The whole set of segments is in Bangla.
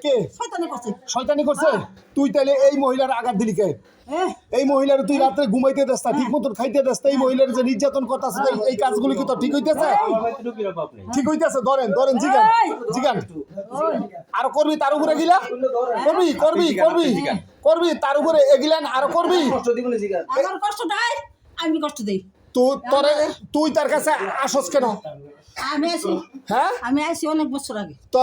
কে শয়তানি করছে শয়তানি করছে তুই তাহলে এই মহিলার আঘাত দিলি কে এই মহিলার তুই রাত্রে ঘুমাইতে দেস না ঠিক মতন খাইতে দেস না এই মহিলার যে নির্যাতন করতেছে এই কাজগুলো কি তো ঠিক হইতেছে ঠিক হইতেছে ধরেন ধরেন জিগান জিগান আর করবি তার উপরে গিলা করবি করবি করবি করবি তার উপরে এগিলেন আর করবি আমার কষ্ট দেয় আমি কষ্ট দেই তো তোরে তুই তার কাছে আসস কেন আমি আছি হ্যাঁ আমি আছি অনেক বছর আগে তো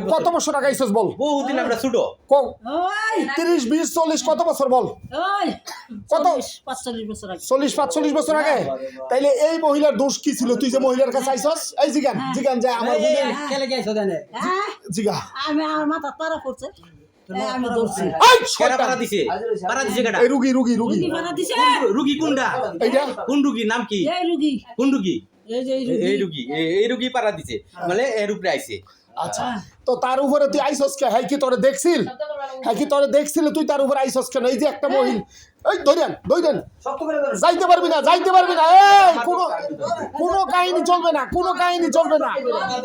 কত বছর আগে আইসস বল বহুদিন আমরা ছোট ওই 30 20 40 কত বছর বল ওই কত? 45 বছর আগে 40 45 বছর আগে তাইলে এই মহিলার দোষ কি ছিল তুই যে মহিলার কাছে আইসস এই জিগান জিগান যায় আমার হ্যাঁ জিগা আমি আমার মাথা পারা পড়ছে আমি দৌড়ছি এই কেডা পারা দিছে কেডা এই রুগী রুগী রুগী রুগী পারা দিছে রুগী কোনটা এইটা কোন রুগী নাম কি এই রুগী কোন রুগী এই যে এই রুগী পারা দিছে মানে এর উপরে আইছে আচ্ছা তো তার উপরে তুই আইসস কে হ্যাঁ কি তোরে দেখছিল হ্যাঁ কি তোরে দেখছিল তুই তার উপরে আইসস কেন এই যে একটা মহিলা এই ধরেন যাইতে পারবি না এই কোনো কাহিনী চলবে না কোনো কাহিনী চলবে না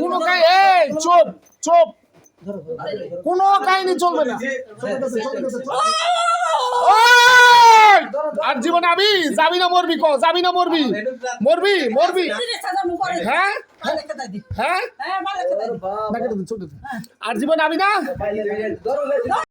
কোনো এই চুপ চুপ কোনো কাহিনী চলবে না ওই! আর জীবনে আমি যাবি না মরবি ক যাবি না মরবি মরবি মরবি হ্যাঁ হ্যাঁ হ্যাঁ ভালো কথা আর জীবনে আমি না